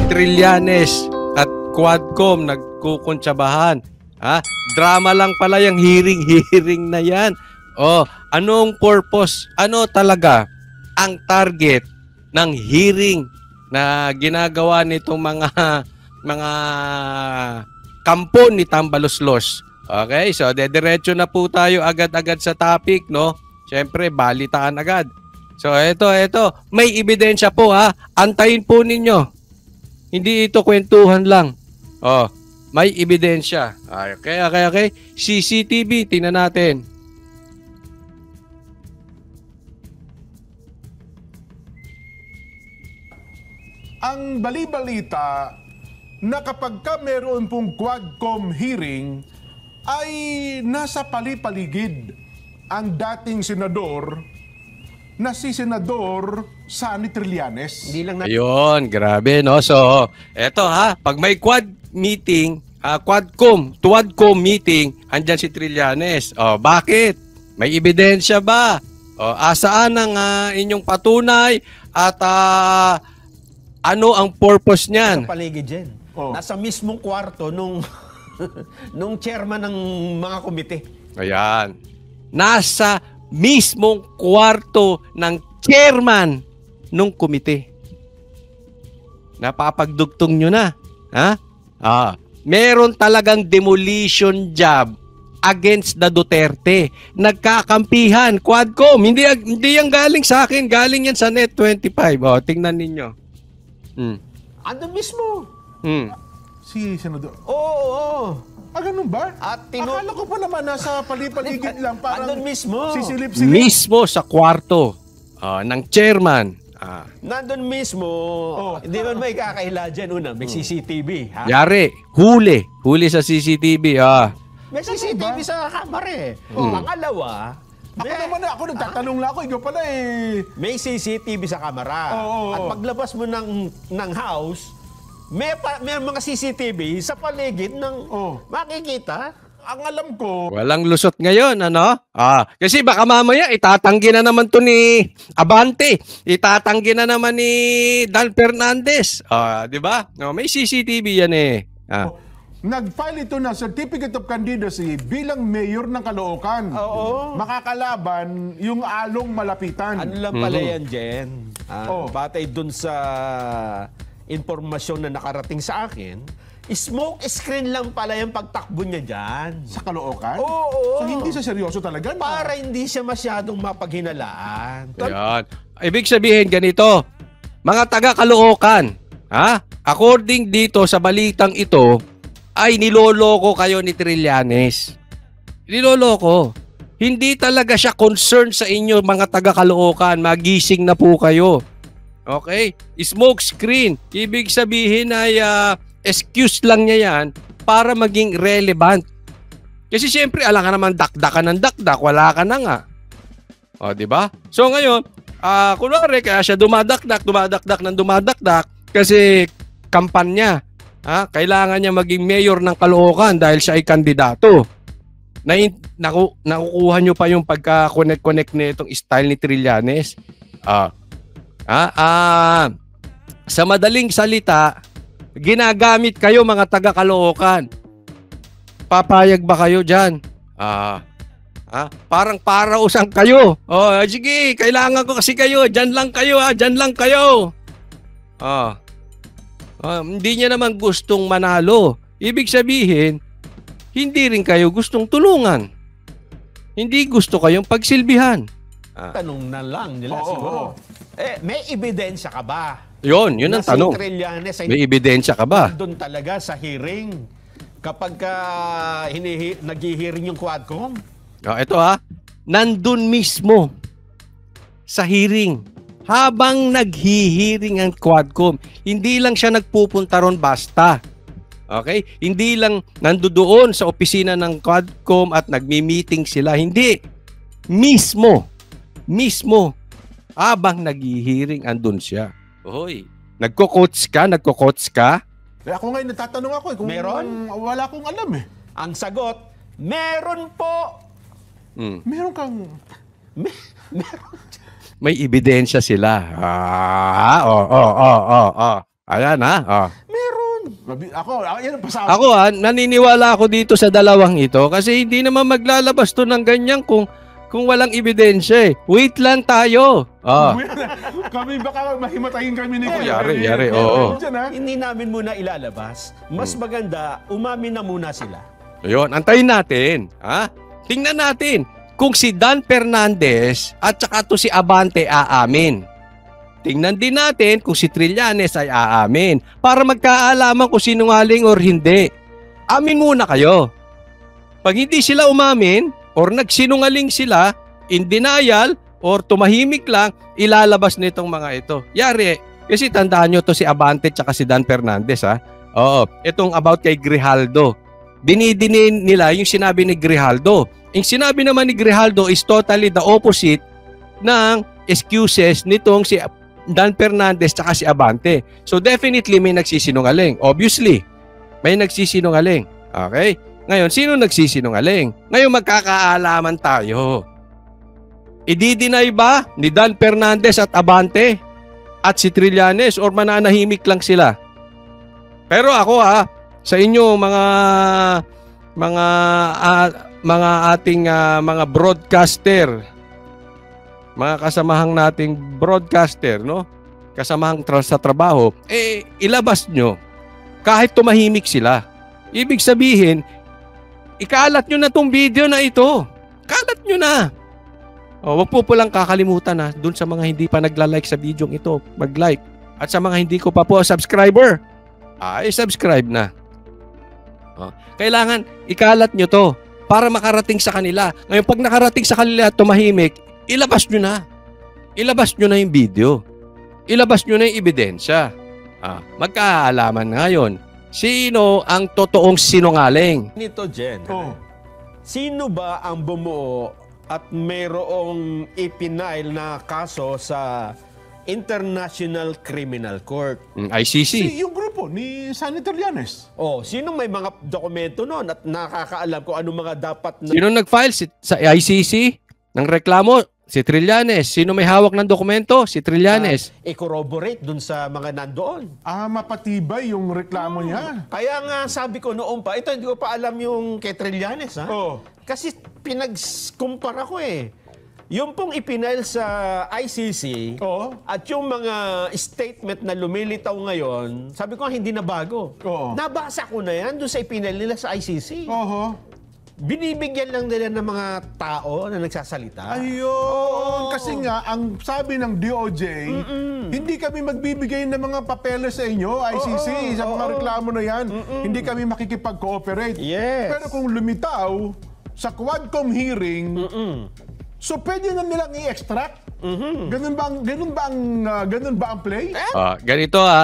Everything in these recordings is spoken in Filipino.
Trillanes at Quadcom nagkukuntsabahan. Drama lang pala yung hearing na yan. Anong purpose? Ano talaga ang target ng hearing na ginagawa nitong mga kampo ni Tambaloslos? Okay, so dediretso na po tayo agad-agad sa topic, no? Siyempre, balitaan agad. So ito, may ebidensya po Antayin po ninyo. Hindi ito kwentuhan lang. May ebidensya. Okay. CCTV, tingnan natin. Ang bali-balita na kapag ka meron pong Quadcom hearing, ay nasa palipaligid ang dating senador na si Senador Sonny Trillanes. Hindi lang Ayun, grabe, no? So, eto pag may Quadcom meeting, andyan si Trillanes. Bakit? May ebidensya ba? Asaan ang inyong patunay at ano ang purpose niyan? Nasa paligid dyan. Nasa mismong kwarto nung chairman ng mga komite. Ayan. Nasa mismong kwarto ng chairman ng komite. Napapagdugtong nyo na. Meron talagang demolition job against the Duterte. Nagkakampihan. Quadcom. Hindi yan galing sa akin. Galing yan sa Net25. Tingnan ninyo. Ano mismo? Si Senador. Oo. Ganun ba? Akala ko pa naman nasa palipaligid lang. Parang andun mismo. Sisilip-silip. Mismo sa kwarto ng chairman. Nandun mismo. Hindi man may kakaila dyan. Una, may CCTV. Yari. Huli sa CCTV. May CCTV sa kamera Pangalawa, Ako nagtatanong lang ako. Ikaw pala may CCTV sa kamera. At paglabas mo ng house, may mga CCTV sa paligid ng makikita. Ang alam ko, Walang lusot ngayon, ano? Kasi baka mamaya itatanggi na naman to ni Abante. Itatanggi na naman ni Dan Fernandez. Di ba? May CCTV yan nag-file ito na Certificate of Candidacy bilang mayor ng Caloocan. Makakalaban yung Along Malapitan. Ano lang pala yan, Jen? Batay dun sa impormasyon na nakarating sa akin, smoke screen lang pala yung pagtakbo niya dyan. Sa Caloocan? Oo. So hindi siya seryoso talaga? Para hindi siya masyadong mapaghinalaan. Ayan. Ibig sabihin ganito, mga taga Caloocan, according dito sa balitang ito, ay niloloko kayo ni Trillanes. Niloloko. Hindi talaga siya concerned sa inyo mga taga Caloocan. Magising na po kayo. Okay? Smoke screen. Ibig sabihin ay excuse lang niya yan para maging relevant. Kasi siyempre, alam ka naman dakdakan ng dakdak. Wala ka na nga. Di ba? So ngayon, kunwari kaya siya dumadakdak kasi kampanya. Kailangan niya maging mayor ng Caloocan dahil siya ay kandidato. Nakukuha nyo pa yung pagka-connect na itong style ni Trillanes. Sa madaling salita, ginagamit kayo mga taga Caloocan. Papayag ba kayo dyan? Parang parausang kayo. Sige, kailangan ko kasi kayo. Dyan lang kayo. Dyan lang kayo. Hindi niya naman gustong manalo. Ibig sabihin, hindi rin kayo gustong tulungan. Hindi gusto kayong pagsilbihan. Tanong na lang nila siguro. May ebidensya ka ba? Yun ang tanong. Si Trillanes ay may ebidensya ka ba? doon talaga sa hearing. Kapag nag-hearing yung Quadcom. Ito nandun mismo sa hearing. Habang naghihiring ang Quadcom, hindi lang siya nagpupunta ron basta. Okay? Hindi lang nandoon sa opisina ng Quadcom at nagmi-meeting sila. Hindi. Mismo. Habang naghihiring, andun siya. Nagko-coach ka? Ako ngayon natatanong ako kung meron? Wala akong alam Ang sagot, meron po. Meron kang... Meron. May ebidensya sila. Ayan ha. Oh. Meron. Yan ang pasabi. Ako naniniwala ako dito sa dalawang ito kasi hindi naman maglalabas to ng ganyan kung walang ebidensya eh. Wait lang tayo. Oh. Kami baka mahimatayin kami ni Kuya. Yari. Oo. Hindi namin muna ilalabas. Mas maganda, umamin na muna sila. Ayun, antayin natin. Ha? Tingnan natin kung si Dan Fernandez at saka to si Abante aamin. Tingnan din natin kung si Trillanes ay aamin para magkaalaman kung sinungaling or hindi. Amin muna kayo. Pag hindi sila umamin or nagsinungaling sila, in denial or tumahimik lang, ilalabas nitong mga ito. Yari, kasi tandaan nyo to si Abante at si Dan Fernandez ha. Oo, itong about kay Grijaldo. Dinidinin nila yung sinabi ni Grijaldo. Yung sinabi naman ni Grijaldo is totally the opposite ng excuses nitong si Dan Fernandez tsaka si Abante. So definitely may nagsisinungaling. Obviously, may nagsisinungaling. Okay? Ngayon, sino nagsisinungaling? Ngayon magkakaalaman tayo. I-deny ba ni Dan Fernandez at Abante at si Trillanes or mananahimik lang sila? Pero ako sa inyo mga ating mga broadcaster, mga kasamahang nating broadcaster, no? Kasamahang sa trabaho, ilabas nyo kahit tumahimik sila. Ibig sabihin, ikalat nyo na tong video na ito. Kalat nyo na. Wag po lang kakalimutan dun sa mga hindi pa nagla-like sa video ito, mag-like. At sa mga hindi ko pa po subscriber, subscribe na. Kailangan ikalat nyo to para makarating sa kanila. Ngayon, pag nakarating sa kanila at tumahimik, ilabas nyo na. Ilabas nyo na yung video. Ilabas nyo na yung ebidensya. Magkaalaman ngayon. Sino ang totoong sinungaling? Nito, Jen. Sino ba ang bumuo at mayroong ipinail na kaso sa International Criminal Court? ICC. Yung grupo ni Senator Llanes. Sino may mga dokumento noon at nakakaalam kung ano mga dapat na... Sino nag-file sa ICC ng reklamo? Si Trillanes. Sino may hawak ng dokumento? Si Trillanes. I-corroborate dun sa mga nandoon. Mapatibay yung reklamo niya. Kaya nga sabi ko noon pa, ito hindi ko pa alam yung kay Trillanes. Kasi pinag-kumpara ko Yung pong ipinail sa ICC at yung mga statement na lumilitaw ngayon, sabi ko hindi na bago. Nabasa ko na yan doon sa ipinail nila sa ICC. Binibigyan lang nila ng mga tao na nagsasalita. Ayun. Kasi nga, ang sabi ng DOJ, hindi kami magbibigay ng mga papeles sa inyo, ICC, sa mga reklamo na yan. Hindi kami makikipag-cooperate. Yes. Pero kung lumitaw sa Quadcom hearing, so pwede na nilang i-extract? Ganun ba ang play?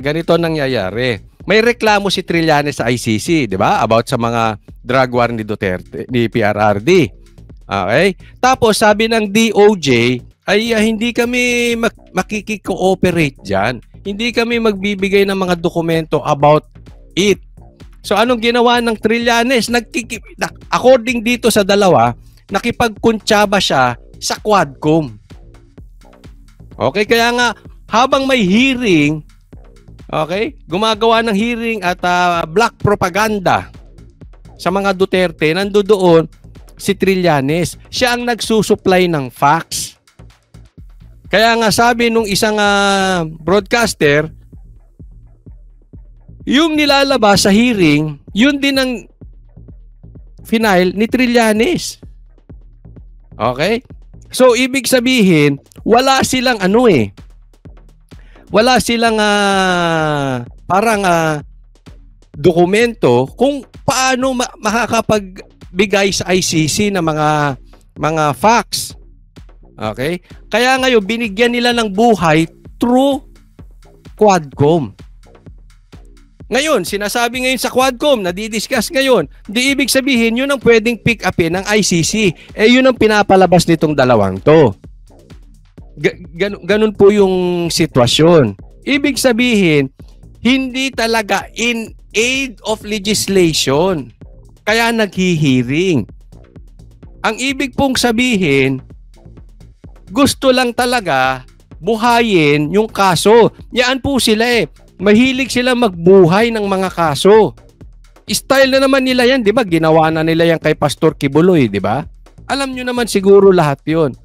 Ganito nangyayari. May reklamo si Trillanes sa ICC, di ba? About sa mga drug war ni Duterte, ni PRRD. Okay? Tapos sabi ng DOJ ay hindi kami makikikooperate diyan. Hindi kami magbibigay ng mga dokumento about it. So anong ginawa ng Trillanes? According dito sa dalawa, nakipagkuntsaba siya sa Quadcom. Okay, kaya nga habang may hearing, gumagawa ng hearing at black propaganda sa mga Duterte, nandoon si Trillanes. Siya ang nagsusupply ng facts. Kaya nga sabi nung isang broadcaster, yung nilalabas sa hearing, yun din ang final ni Trillanes. Okay? So, ibig sabihin, wala silang wala silang parang dokumento kung paano makakapagbigay sa ICC ng mga facts. Okay? Kaya ngayon, binigyan nila ng buhay through Quadcom. Ngayon, sinasabi ngayon sa Quadcom, nadidiscuss ngayon, di ibig sabihin yun ang pwedeng pick upin ng ICC. Yun ang pinapalabas nitong dalawang to. Ganun po yung sitwasyon. Ibig sabihin, hindi talaga in aid of legislation. Kaya naghihiring. Ang ibig pong sabihin, gusto lang talaga buhayin yung kaso. Yan po sila Mahilig sila magbuhay ng mga kaso. Style na naman nila yan, di ba? Ginawa na nila yan kay Pastor Kibuloy, di ba? Alam nyo naman siguro lahat yun.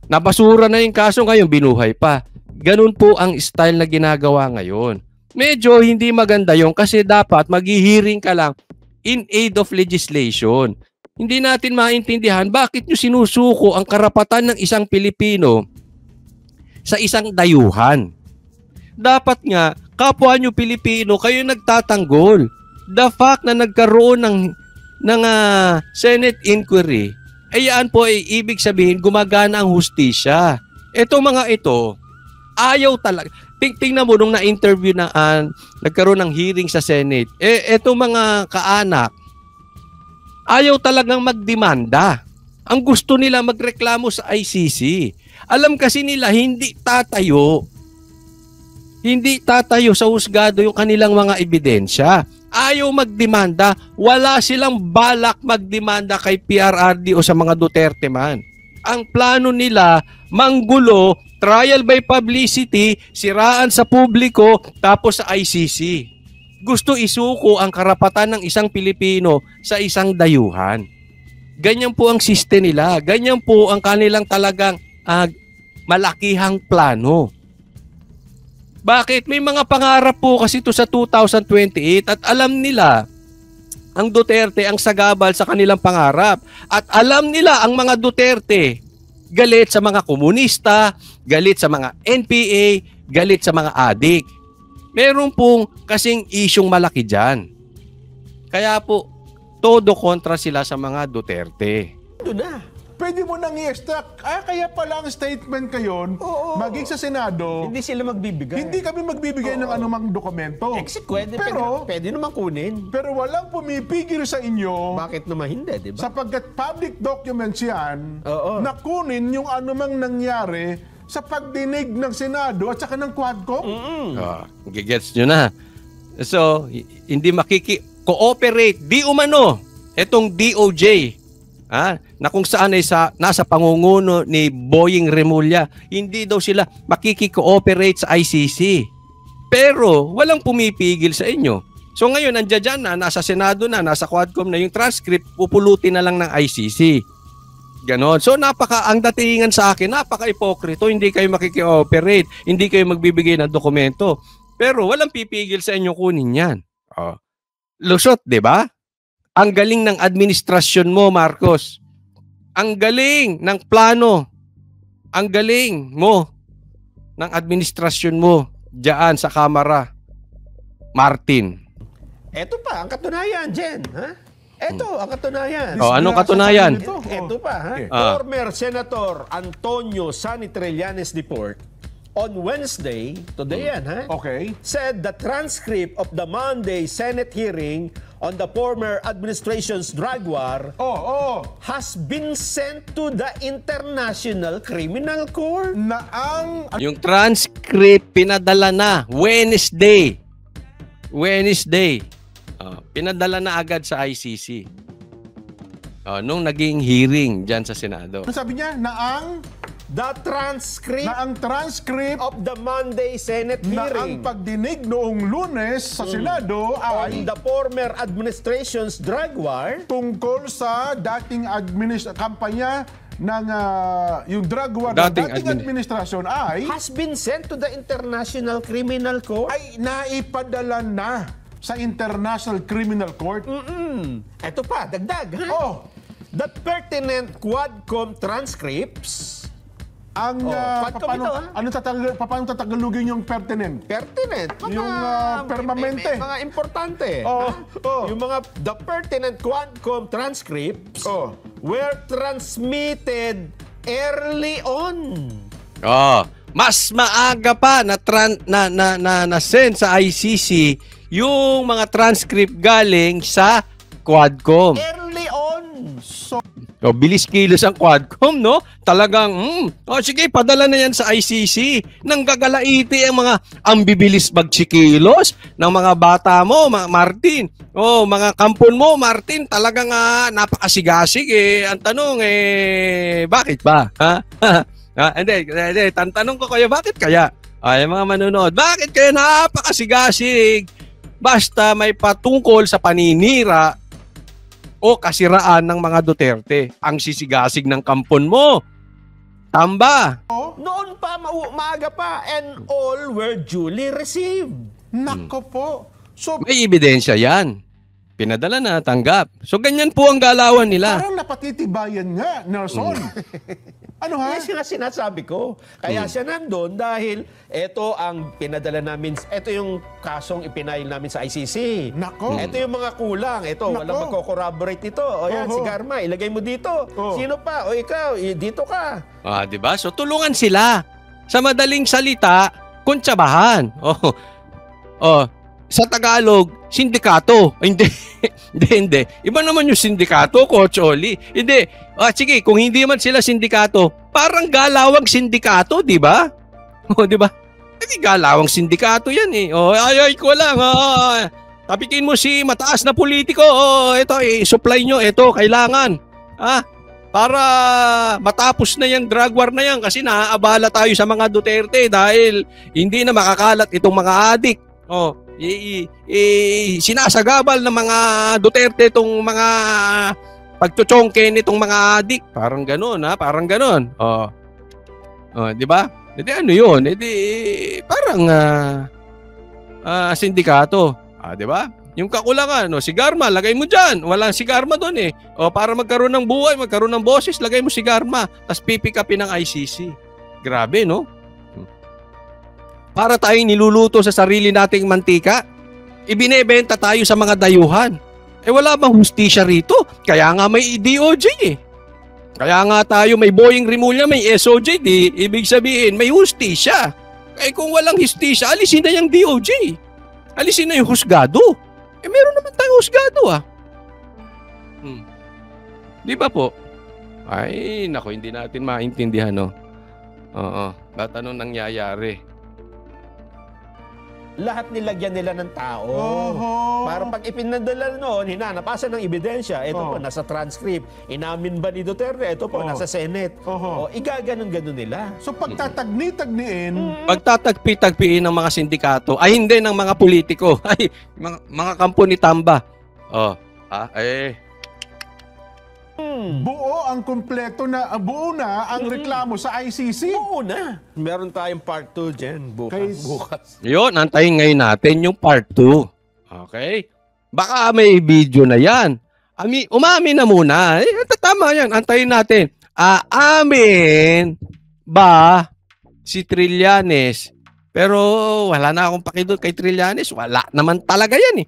Nabasura na yung kaso, ngayon binuhay pa. Ganun po ang style na ginagawa ngayon. Medyo hindi maganda yun kasi dapat maghihiring ka lang in aid of legislation. Hindi natin maintindihan bakit nyo sinusuko ang karapatan ng isang Pilipino sa isang dayuhan. Dapat nga, kapwa nyo Pilipino, kayo nagtatanggol. The fact na nagkaroon ng Senate inquiry, ay yan po ay ibig sabihin gumagana ang hustisya. Ito mga ito, ayaw talaga. Tingnan mo nung na-interview na nagkaroon ng hearing sa Senate. Ito mga kaanak, ayaw talagang magdemanda. Ang gusto nila magreklamo sa ICC. Alam kasi nila hindi tatayo sa husgado yung kanilang mga ebidensya. Ayaw magdemanda. Wala silang balak magdemanda kay PRRD o sa mga Duterte man. Ang plano nila, manggulo, trial by publicity, siraan sa publiko, tapos sa ICC. Gusto isuko ang karapatan ng isang Pilipino sa isang dayuhan. Ganyan po ang system nila. Ganyan po ang kanilang talagang malakihang plano. Bakit? May mga pangarap po kasi ito sa 2028 at alam nila ang Duterte ang sagabal sa kanilang pangarap. At alam nila ang mga Duterte galit sa mga komunista, galit sa mga NPA, galit sa mga adik. Meron pong kasing isyong malaki dyan. Kaya po, todo kontra sila sa mga Duterte. Doon na. Pwede mo nang i-extract. Kaya pala ang statement kayon, maging sa Senado, Hindi sila magbibigay. hindi kami magbibigay ng anumang dokumento. Pwede naman kunin. Pero walang pumipigil sa inyo Bakit naman hindi, di ba? sapagkat public documents yan Oo. na kunin yung anumang nangyari sa pagdinig ng Senado at saka ng Quadcom. Gigets nyo na. So, hindi makiki-cooperate. Di umano, etong DOJ, na kung saan ay nasa pangunguna ni Boying Remulla, hindi daw sila makiki-cooperate sa ICC. Pero, walang pumipigil sa inyo. So ngayon, nandiyan dyan na, nasa Senado na, nasa Quadcom na, yung transcript, pupulutin na lang ng ICC. Ganon. So ang datingan sa akin, napaka-ipokrito, hindi kayo makiki-operate, hindi kayo magbibigay ng dokumento. Pero walang pipigil sa inyo kunin yan. Lusot, di ba? Ang galing ng administrasyon mo, Marcos. Ang galing ng plano. Ang galing mo ng administrasyon mo diyan sa Kamara, Martin. Eto pa, ang katunayan, Jen. Ha? Eto, ang katunayan. Anong katunayan? Ito pa, ha? Former Senator Antonio Sani Trillanes Deport on Wednesday, today yan, ha? Okay. Said the transcript of the Monday Senate hearing on the former administration's drug war has been sent to the International Criminal Court. Yung transcript pinadala na Wednesday. Pinadala na agad sa ICC. Nung naging hearing dyan sa Senado. Ano sabi niya? The transcript ang transcript of the Monday Senate na ang hearing pagdinig noong Lunes sa Senado on ay the former administration's drug war tungkol sa dating kampanya ng yung drug war ng Dating dating administrasyon has been sent to the International Criminal Court. ay naipadala na sa International Criminal Court. Ito pa, dagdag. Ha? The pertinent Quadcom transcripts. Paano tatagalugin yung pertinent? Pertinent. Yung permanente. Mga importante. Yung the pertinent Quadcom transcripts were transmitted early on. Mas maaga pa na send sa ICC yung mga transcript galing sa Quadcom. Early on. Bilis kilos ang Quadcom, no? Talagang, sige, padala na yan sa ICC. Nang gagalaiti ang bibilis magsikilos ng mga bata mo, Martin. Mga kampon mo, Martin, talagang napakasigasig Ang tanong, bakit ba? Hindi, tanong ko kayo, bakit kaya? Ay, mga manonood, bakit kayo napakasigasig? Basta may patungkol sa paninira o kasiraan ng mga Duterte. Ang sisigasig ng kampon mo. Tamba. Noon pa, maaga pa, and all were duly received. Nako po. So, May ebidensya yan. Pinadala na, tanggap. So, ganyan po ang galawan nila. parang napatitibayan nga, Nelson. Ano ha? Yes, yung sinasabi ko. Kaya siya nandun dahil ito ang pinadala namin, ito yung kasong ipinail namin sa ICC. Nako. Ito yung mga kulang. Ito, Nako. walang magko-corroborate nito. O yan, Oho. si Garma, ilagay mo dito. Oh. Sino pa? O ikaw, dito ka. Di ba? So, tulungan sila. Sa madaling salita, kuntsabahan. Sa Tagalog, sindikato. Hindi. Hindi. Iba naman yung sindikato, Coach Oli. Hindi. Sige, kung hindi man sila sindikato, parang galawang sindikato, di ba? Di ba? Hindi galawang sindikato yan eh. Ay ko lang. Tapikin mo si mataas na politiko. Ito, i-supply nyo. Ito, kailangan. Para matapos na yung drug war na yan kasi naaabala tayo sa mga Duterte dahil hindi na makakalat itong mga adik. Sinasagabal ng mga Duterte itong mga pagtutsongke nitong mga adik. Parang gano'n, parang gano'n. Di ba? Hindi ano yun? Parang sindikato. Di ba? Yung kakulangan, si Garma, lagay mo dyan. Walang si Garma doon eh. Para magkaroon ng buhay, magkaroon ng boses, lagay mo si Garma. Tapos pipikapin ng ICC. Grabe, no? Para tayong niluluto sa sarili nating mantika, ibinebenta tayo sa mga dayuhan. Wala bang hustisya rito? Kaya nga may DOJ eh. Kaya nga tayo may Boying Rimulya, may SOJ, ibig sabihin may hustisya. Kung walang hustisya, alisin na yung DOJ. Alisin na yung husgado. Meron naman tayong husgado Di ba po? Ay, nako, hindi natin maintindihan, no? Ba't anong nangyayari? Lahat nilagyan nila ng tao. Oho. Para pag ipinadala noon, hinanapasan ng ebidensya. Ito po, nasa transcript. Inamin ba ni Duterte? Ito po, nasa Senate. Oho. Igaganon-ganon nila. So pagtatagni-tagniin, Pagtatagpi-tagpiin ng mga sindikato, ay hindi ng mga politiko, ay mga kampo ni Tamba. buo ang kumpleto na, buo na ang reklamo sa ICC. Oo na. Meron tayong part 2 dyan. Bukas. Yun, antayin ngayon natin yung part 2. Okay? Baka may video na yan. Umamin na muna. Tama yan. Antayin natin. Aamin ba si Trillanes? Pero wala na akong pakidot kay Trillanes. Wala naman talaga yan eh.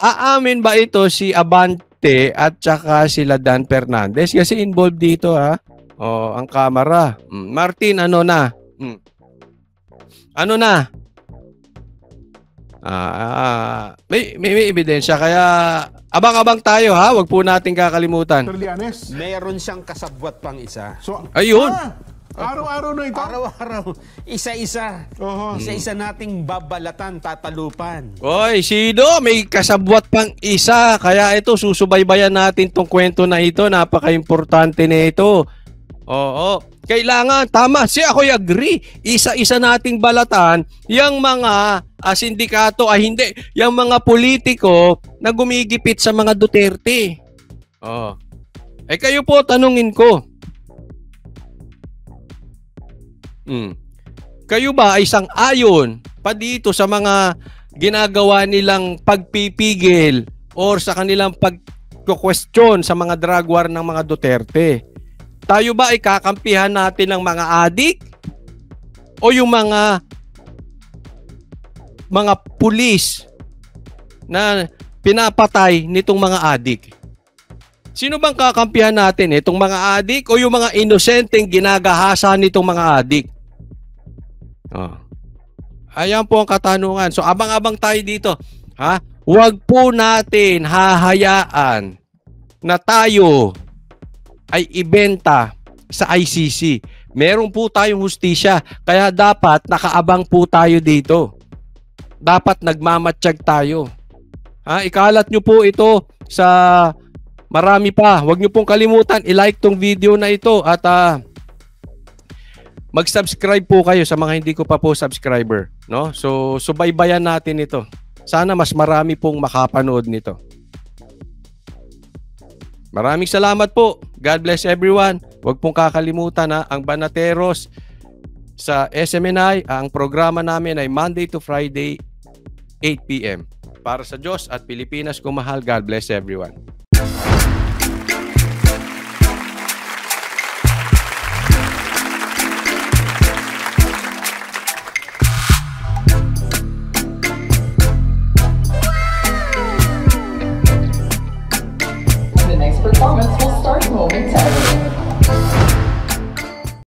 Aamin ba ito si Abante at saka sila Dan Fernandez? Kasi involved dito ang camera. Martin, ano na? Ano na? May ebidensya. Kaya abang-abang tayo Huwag po natin kakalimutan. Trillanes. Meron siyang kasabwat pang isa. So, Ayun. araw-araw na ito. Araw-araw. Isa-isa. Oho. Isa-isa nating babalatan, tatalupan. Oy, sino? May kasabwat pang isa. Kaya ito, susubaybayan natin tong kwento na ito. Napaka-importante na ito. Oo. Kailangan, tama. Ako'y agree. Isa-isa nating balatan yung mga sindikato, hindi, yung mga politiko na gumigipit sa mga Duterte. Kayo po, tanungin ko. Kayo ba ay sang-ayon pa dito sa mga ginagawa nilang pagpipigil or sa kanilang pag-question sa mga drug war ng mga Duterte? Tayo ba ay kakampihan natin ng mga adik o yung mga pulis na pinapatay nitong mga adik? Sino bang kakampihan natin? Itong mga adik o yung mga inosenteng ginagahasa nitong mga adik? Ayan po ang katanungan. So abang-abang tayo dito. Huwag po natin hahayaan na tayo ay ibenta sa ICC. Meron po tayong hustisya. Kaya dapat nakaabang po tayo dito. Dapat nagmamatsyag tayo. Ikalat nyo po ito sa marami pa. Huwag nyo pong kalimutan i-like tong video na ito at mag-subscribe po kayo sa mga hindi ko pa po subscriber, no? So subaybayan natin ito. Sana mas marami pong makapanood nito. Maraming salamat po. God bless everyone. Huwag pong kakalimutan na ang Banateros sa SMNI, ang programa namin ay Monday to Friday, 8 p.m. Para sa Diyos at Pilipinas kung mahal, God bless everyone.